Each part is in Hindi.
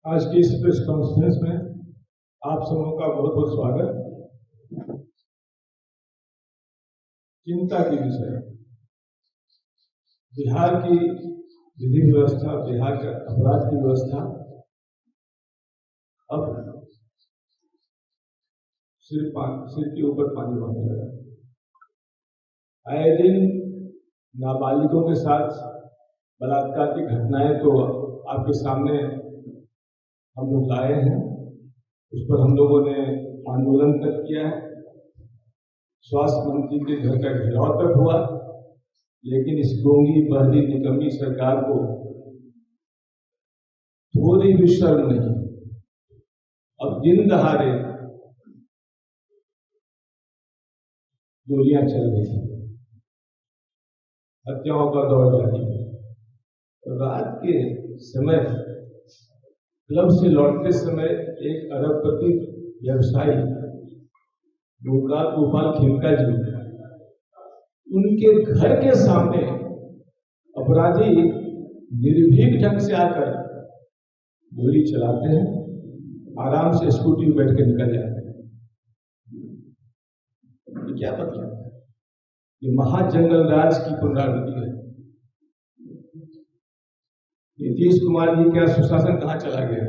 आज की इस प्रेस कॉन्फ्रेंस में आप सबों का बहुत बहुत स्वागत। चिंता की विषय बिहार की विधि व्यवस्था, बिहार का अपराध की व्यवस्था अब सिर के ऊपर पानी बहने लगा। आए दिन नाबालिगों के साथ बलात्कार की घटनाएं तो आपके सामने हम लोग लाए हैं, उस पर हम लोगों ने आंदोलन तक किया है, स्वास्थ्य मंत्री के घर का घेराव तक हुआ, लेकिन इस गोंगी बहरी निकम्मी सरकार को थोड़ी भी शर्म नहीं। अब दिन दहाड़े गोलियां चल रही हैं, हत्याओं का दौर जारी है। रात के समय क्लब से लौटते समय एक अरबपति व्यवसायी गोपाल खेमका जी, उनके घर के सामने अपराधी निर्भीक ढंग से आकर गोली चलाते हैं, आराम से स्कूटी में बैठ के निकल जाते हैं। ये क्या मतलब है? ये महाजंगल राज की पुनरावृत्ति है। नीतीश कुमार जी का सुशासन कहां चला गया?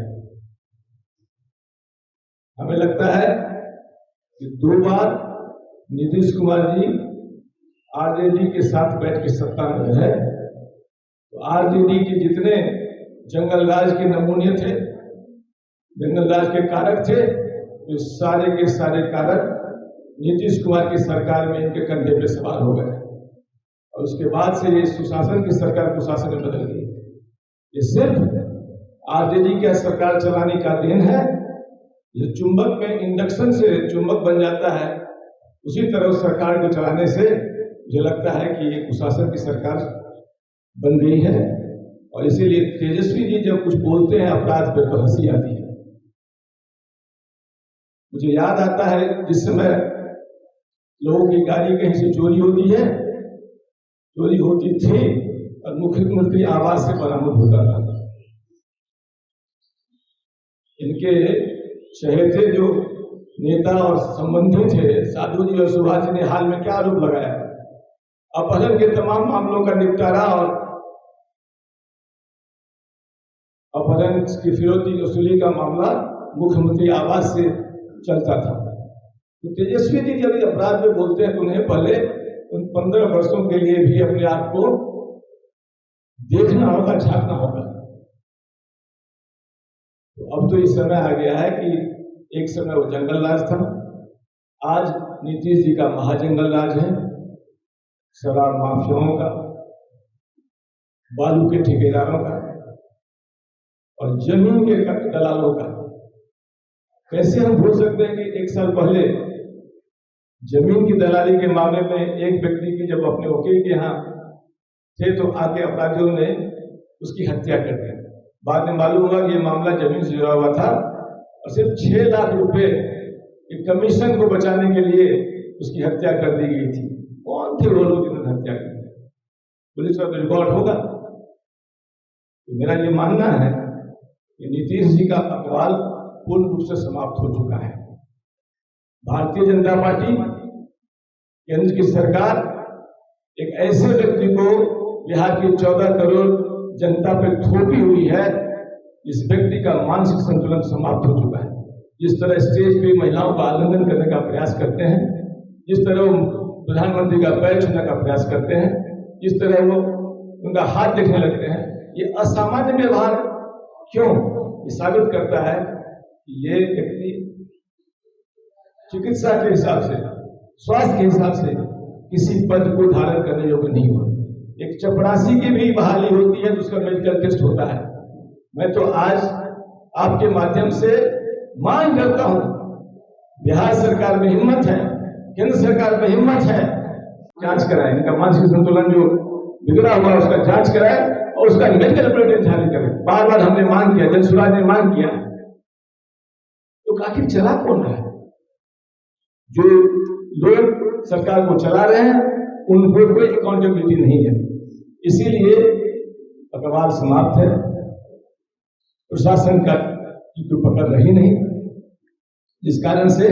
हमें लगता है कि 2 बार नीतीश कुमार जी आरजेडी के साथ बैठ के सत्ता में है, तो आरजेडी के जितने जंगल राज के नमूने थे, जंगल राज के कारक थे, तो सारे के सारे कारक नीतीश कुमार की सरकार में इनके कंधे पे सवार हो गए, और उसके बाद से ये सुशासन की सरकार कुशासन में बदल गई। ये सिर्फ आरजेडी की सरकार चलाने का देन है। ये चुंबक में इंडक्शन से चुंबक बन जाता है, उसी तरह सरकार को चलाने से मुझे लगता है कि ये कुशासन की सरकार बन गई है। और इसीलिए तेजस्वी जी जब कुछ बोलते हैं अपराध पे तो हंसी आती है। मुझे याद आता है जिस समय लोगों की गाड़ी कहीं से चोरी होती थी और मुख्यमंत्री आवास से बरामद होता था। इनके चहेते जो नेता और संबंधी थे, साधु जी और सुभाष जी ने हाल में क्या आरोप लगाया? अपहरण के तमाम मामलों का निपटारा और अपहरण की फिरौती वसूली का मामला मुख्यमंत्री आवास से चलता था। तो तेजस्वी जी जब अपराध में बोलते हैं तो उन्हें पहले उन 15 वर्षों के लिए भी अपने आप को देखना होगा, झांकना होगा। तो अब तो इस समय आ गया है कि एक समय वो जंगल राज था, आज नीतीश जी का महाजंगल राज है। शराब माफियाओं का, बालू के ठेकेदारों का और जमीन के दलालों का। कैसे हम भूल सकते हैं कि 1 साल पहले जमीन की दलाली के मामले में एक व्यक्ति की जब अपने वकील के यहाँ थे तो आके अपराधियों ने उसकी हत्या कर दी। बाद में मालूम हुआ कि ये मामला जमीन से जुड़ा हुआ था और सिर्फ 6 लाख रुपए एक कमीशन को बचाने के लिए उसकी हत्या कर दी गई थी। कौन थे वो लोग जिन्होंने हत्या की? पुलिस का तो रिकॉर्ड होगा। तो मेरा ये मानना है कि नीतीश जी का अकवाल पूर्ण रूप से समाप्त हो चुका है। भारतीय जनता पार्टी, केंद्र की सरकार एक ऐसे व्यक्ति को बिहार की 14 करोड़ जनता पर थोपी हुई है, इस व्यक्ति का मानसिक संतुलन समाप्त हो चुका है। जिस तरह स्टेज पे महिलाओं का आलिंगन करने का प्रयास करते हैं, जिस तरह वो प्रधानमंत्री का पैर छूने का प्रयास करते हैं, जिस तरह वो उनका हाथ देखने लगते हैं, ये असामान्य व्यवहार क्यों? ये साबित करता है कि ये व्यक्ति चिकित्सा के हिसाब से, स्वास्थ्य के हिसाब से किसी पद को धारण करने योग्य नहीं हुआ। एक चपरासी की भी बहाली होती है तो उसका मेडिकल टेस्ट होता है। मैं तो आज आपके माध्यम से मांग करता हूं, बिहार सरकार में हिम्मत है, केंद्र सरकार में हिम्मत है, जांच कराए, इनका मानसिक संतुलन जो बिगड़ा हुआ है उसका जांच कराए और उसका मेडिकल बुलेटिन जारी करें। बार बार हमने मांग किया, जनसुराज ने मांग किया, तो आखिर चला कौन रहा है? जो लोग सरकार को चला रहे हैं उनको कोई अकाउंटेबिलिटी नहीं है। इसीलिए अकवाल समाप्त है। प्रशासन का की तो पकड़ रही नहीं, जिस कारण से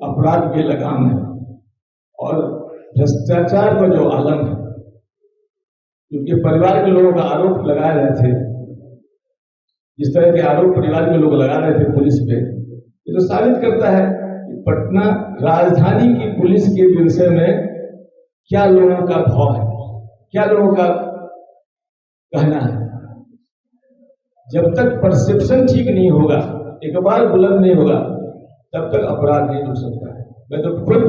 अपराध के लगाम है और भ्रष्टाचार का जो आलम है, क्योंकि परिवार के लोगों का आरोप लगा रहे थे, जिस तरह के आरोप परिवार के लोग लगा रहे थे पुलिस पे, ये तो साबित करता है कि पटना राजधानी की पुलिस के विषय में क्या लोगों का भाव है, क्या लोगों का कहना है। जब तक परसेप्शन ठीक नहीं होगा, एक बार बुलंद नहीं होगा, तब तक अपराध नहीं रुक सकता है। मैं तो खुद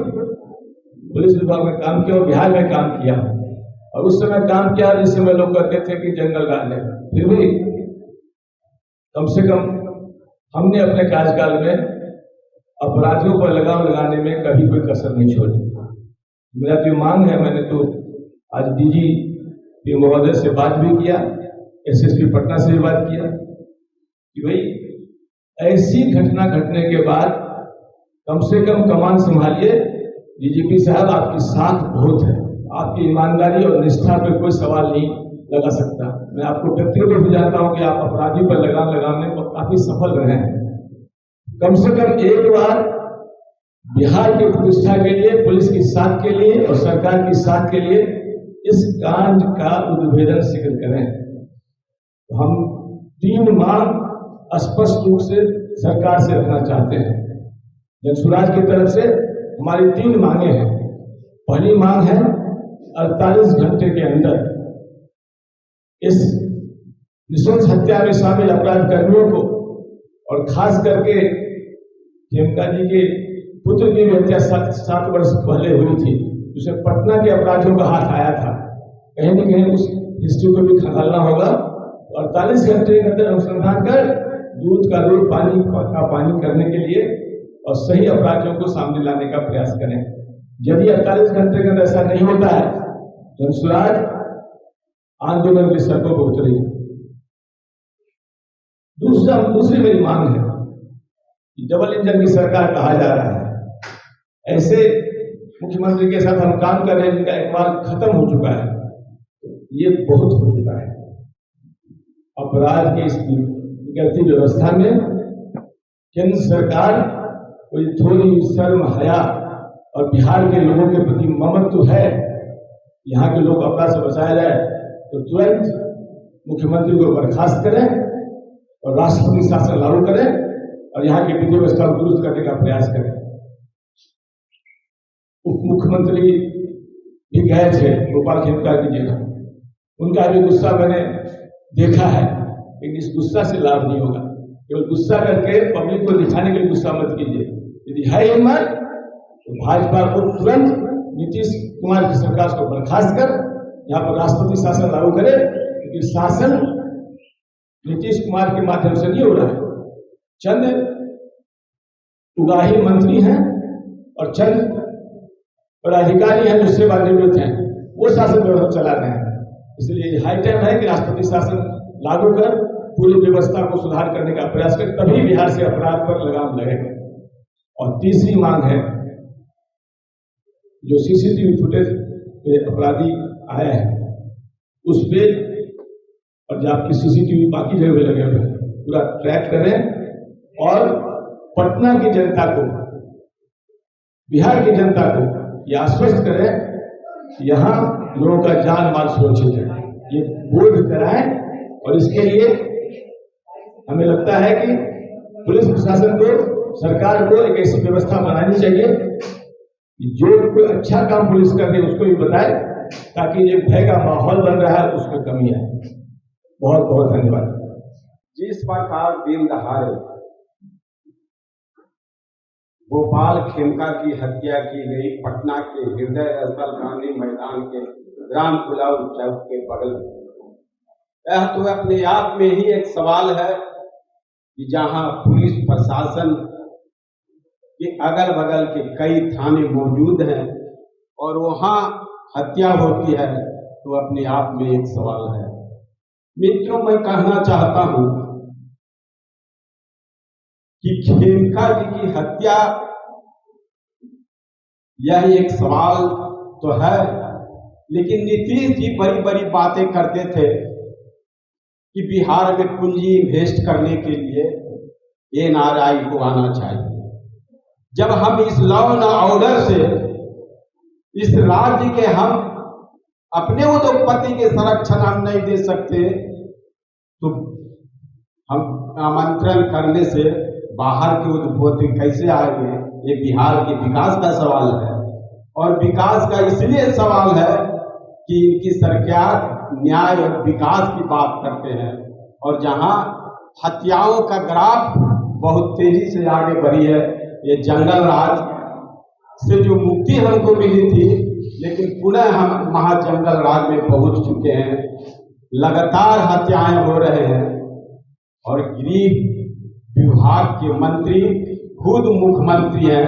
पुलिस विभाग में काम किया और बिहार में काम किया, और उस समय काम किया जिस समय लोग कहते थे कि जंगल राज है, फिर भी कम से कम हमने अपने कार्यकाल में अपराधियों पर लगाम लगाने में कभी कोई कसर नहीं छोड़ी। मेरा तो मांग है, मैंने तो आज डीजीपी महोदय से बात भी किया, एसएसपी पटना से भी बात किया कि भाई ऐसी घटना घटने के बाद कम से कम कमान संभालिए। डीजीपी साहब, आपकी साख बहुत है, आपकी ईमानदारी और निष्ठा पे कोई सवाल नहीं लगा सकता। मैं आपको व्यक्तिगत रूप से जानता हूं कि आप अपराधी पर लगाम लगाने में काफी सफल रहे हैं। कम से कम एक बार बिहार की प्रतिष्ठा के लिए, पुलिस की साख के लिए और सरकार की साख के लिए इस कांड का उद्भेदन शीघ्र करें। तो हम 3 मांग स्पष्ट रूप से सरकार से रखना चाहते हैं। जनसुराज की तरफ से हमारी 3 मांगे हैं। पहली मांग है 48 घंटे के अंदर इस नृशंस हत्या में शामिल अपराध कर्मियों को, और खास करके खेमका जी के पुत्र की भी हत्या 7 वर्ष पहले हुई थी, जिसे पटना के अपराधियों का हाथ आया था, कहीं न कहीं उस हिस्ट्री को भी खंगालना होगा। 48 घंटे के अंदर अनुसंधान कर दूध का दूध, पानी का पानी करने के लिए और सही अपराधियों को सामने लाने का प्रयास करें। यदि 48 घंटे के अंदर ऐसा नहीं होता है, जनसुराज आंदोलन की सड़कों पर उतरेगी। दूसरी मेरी मांग है कि डबल इंजन की सरकार कहा जा रहा है, ऐसे मुख्यमंत्री के साथ हम काम कर रहे हैं जिनका एक बार खत्म हो चुका है, ये बहुत हो चुका है। अपराध की इस बिगड़ती व्यवस्था में केंद्र सरकार कोई थोड़ी शर्म, हया और बिहार के लोगों के प्रति ममत्व है, यहाँ के लोग अपराध से बचाया जाए तो तुरंत मुख्यमंत्री को बर्खास्त करें और राष्ट्रपति शासन लागू करें और यहाँ की विधि व्यवस्था को दुरुस्त करने का प्रयास करें। उप मुख्यमंत्री भी गए थे गोपाल खेमका की जेल, उनका भी गुस्सा मैंने देखा है, लेकिन इस गुस्सा से लाभ नहीं होगा। केवल गुस्सा करके पब्लिक को दिखाने के लिए गुस्सा मत कीजिए। यदि है हिम्मत तो भाजपा को तुरंत नीतीश कुमार की सरकार को बर्खास्त कर यहाँ पर राष्ट्रपति शासन लागू करे, क्योंकि शासन नीतीश कुमार के माध्यम से नहीं हो रहा है। चंद उगाही मंत्री हैं और चंद पदाधिकारी हैं जो सेवानिवृत्त हैं, वो शासन व्यवस्था चला रहे हैं। इसलिए हाई टाइम है कि राष्ट्रपति शासन लागू कर पूरी व्यवस्था को सुधार करने का प्रयास करें, तभी बिहार से अपराध पर लगाम लगेगा। और तीसरी मांग है, जो सीसीटीवी फुटेज पे अपराधी आया है उस पे, और जो आपकी सीसीटीवी बाकी जगह लगे हुए हैं, पूरा ट्रैक करें और पटना की जनता को, बिहार की जनता को यह आश्वस्त करें यहाँ लोगों का जान माल सुरक्षित है, ये बोध कराएं। और इसके लिए हमें लगता है कि पुलिस प्रशासन को, सरकार को एक ऐसी व्यवस्था बनानी चाहिए कि जो कोई अच्छा काम पुलिस कर रही है उसको भी बताए, ताकि जो भय का माहौल बन रहा है उसमें कमी आए। बहुत बहुत धन्यवाद। जिस प्रकार दिन दहाड़े गोपाल खेमका की हत्या की गई पटना के हृदय स्थल गांधी मैदान के ग्राम पुलाव चौक के बगल में, यह तो अपने आप में ही एक सवाल है कि जहां पुलिस प्रशासन के अगल बगल के कई थाने मौजूद हैं और वहां हत्या होती है, तो अपने आप में एक सवाल है। मित्रों, मैं कहना चाहता हूं कि खेमका जी की हत्या यह एक सवाल तो है, लेकिन नीतीश जी बड़ी बड़ी बातें करते थे कि बिहार में पूंजी इन्वेस्ट करने के लिए NRI को आना चाहिए। जब हम इस लॉ एंड ऑर्डर से इस राज्य के हम अपने उद्योगपति के संरक्षण हम नहीं दे सकते, तो हम आमंत्रण करने से बाहर के उद्योगपति कैसे आएंगे? ये बिहार के विकास का सवाल है, और विकास का इसलिए सवाल है कि इनकी सरकार न्याय और विकास की बात करते हैं, और जहां हत्याओं का ग्राफ बहुत तेजी से आगे बढ़ी है। ये जंगल राज से जो मुक्ति हमको मिली थी, लेकिन पुनः हम महाजंगल राज में पहुंच चुके हैं। लगातार हत्याएं हो रहे हैं, और गृह विभाग के मंत्री खुद मुख्यमंत्री हैं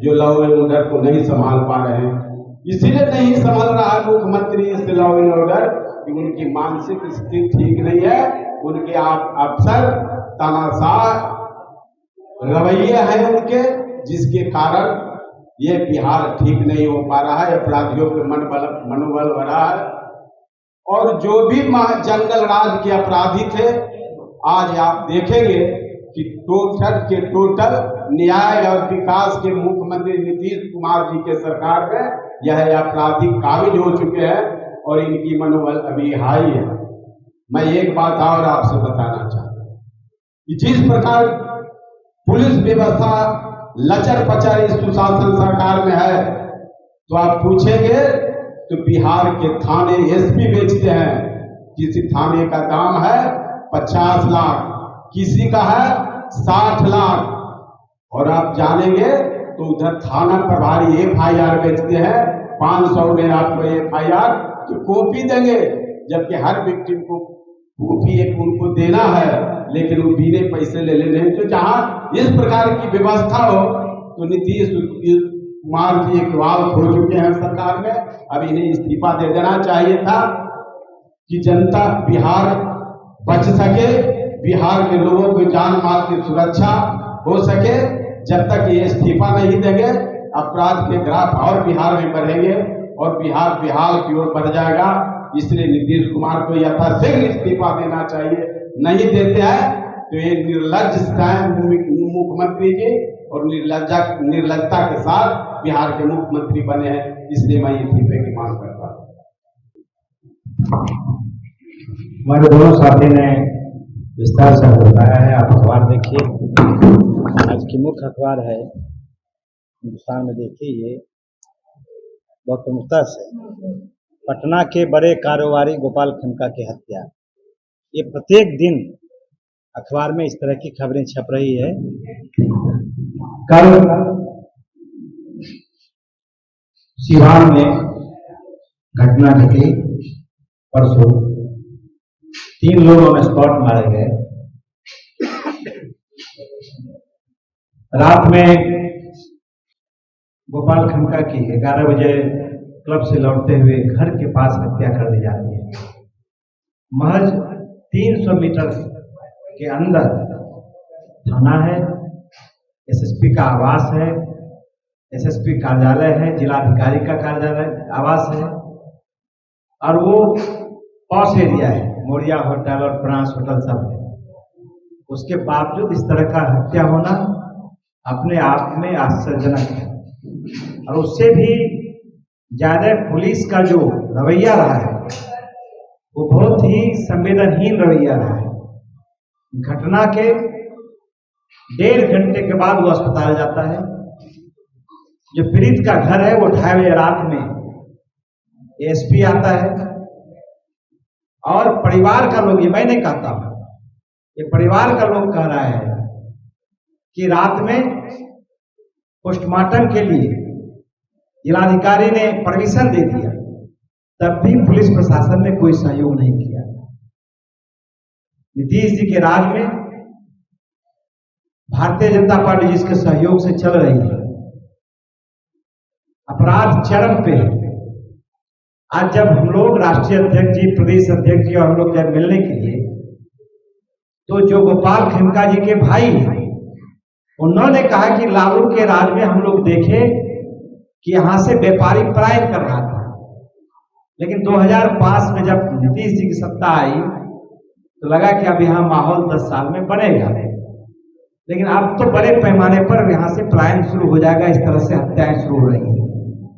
जो लॉ एंड ऑर्डर को नहीं संभाल पा रहे हैं। इसीलिए नहीं संभाल रहा है मुख्यमंत्री इस लॉ एंड ऑर्डर कि उनकी मानसिक स्थिति ठीक नहीं है, उनके अफसर तानाशाह रवैये हैं उनके, जिसके कारण ये बिहार ठीक नहीं हो पा रहा है। अपराधियों के मनोबल बढ़ा है, और जो भी जंगल राज के अपराधी थे, आज आप देखेंगे कि टोटल न्याय और विकास के मुख्यमंत्री नीतीश कुमार जी के सरकार में यह अपराधी काबिज हो चुके हैं, और इनकी मनोबल अभी हाई है। मैं एक बात और आपसे बताना चाहता हूँ कि जिस प्रकार पुलिस व्यवस्था लचर पचर इस सुशासन सरकार में है, तो आप पूछेंगे तो बिहार के थाने SP बेचते हैं। किसी थाने का दाम है 50 लाख, किसी का है 60 लाख, और आप जानेंगे तो उधर थाना प्रभारी FIR बेचते हैं 500 में आपको FIR की कॉपी देंगे, जबकि हर विक्टिम को कॉपी एक उनको देना है, लेकिन वो बिना पैसे ले लेने। तो जहां इस प्रकार की व्यवस्था हो, तो नीतीश कुमार जी एक वाल खो चुके हैं सरकार में। अब इन्हें इस्तीफा दे देना चाहिए था कि जनता बिहार बच सके, बिहार के लोगों की जान माल की सुरक्षा हो सके। जब तक ये इस्तीफा नहीं देंगे, अपराध के ग्राफ और बिहार में बढ़ेंगे, और बिहार बेहाल की ओर बढ़ जाएगा। इसलिए नीतीश कुमार को यथाशीघ्र इस्तीफा देना चाहिए। नहीं देते हैं तो ये निर्लज्ज मुख्यमंत्री जी और निर्लजता के साथ बिहार के मुख्यमंत्री बने हैं। इसलिए मैं इस्तीफे की मांग करता हूँ। हमारे दोनों साथी ने विस्तार से बताया है। आप अखबार देखिए, आज की मुख्य अखबार है हिंदुस्तान में। देखिए, ये बहुत प्रमुखता से पटना के बड़े कारोबारी गोपाल खेमका की हत्या, ये प्रत्येक दिन अखबार में इस तरह की खबरें छप रही है। कल सिवान में घटना घटी, परसों 3 लोग ऑन स्पॉट मारे गए। रात में गोपाल खेमका की 11 बजे क्लब से लौटते हुए घर के पास हत्या कर दी जाती है। महज 300 मीटर के अंदर थाना है, SSP का आवास है, SSP कार्यालय है, जिलाधिकारी का कार्यालय आवास है, और वो पॉश एरिया है, मोरिया होटल और फ्रांस होटल सब है। उसके बावजूद इस तरह का हत्या होना अपने आप में आश्चर्यजनक है। और उससे भी ज्यादा पुलिस का जो रवैया रहा है, वो बहुत ही संवेदनहीन रवैया रहा है। घटना के 1.5 घंटे के बाद वो अस्पताल जाता है। जो पीड़ित का घर है, वो 2:30 बजे रात में ASP आता है, और परिवार का लोग, ये मैं नहीं कहता हूं, ये परिवार का लोग कह रहा है कि रात में पोस्टमार्टम के लिए जिलाधिकारी ने परमिशन दे दिया, तब भी पुलिस प्रशासन ने कोई सहयोग नहीं किया। नीतीश जी के राज में भारतीय जनता पार्टी जिसके सहयोग से चल रही है, अपराध चरम पे है। आज जब हम लोग राष्ट्रीय अध्यक्ष जी, प्रदेश अध्यक्ष जी और हम लोग जब मिलने के लिए, तो जो गोपाल खेमका जी के भाई हैं, उन्होंने कहा कि लालू के राज में हम लोग देखे कि यहां से व्यापारी पलायन कर रहा था, लेकिन 2005 में जब नीतीश जी की सत्ता आई, तो लगा कि अब यहाँ माहौल 10 साल में बनेगा, लेकिन अब तो बड़े पैमाने पर यहाँ से पलायन शुरू हो जाएगा। इस तरह से हत्याएं शुरू हो रही हैं।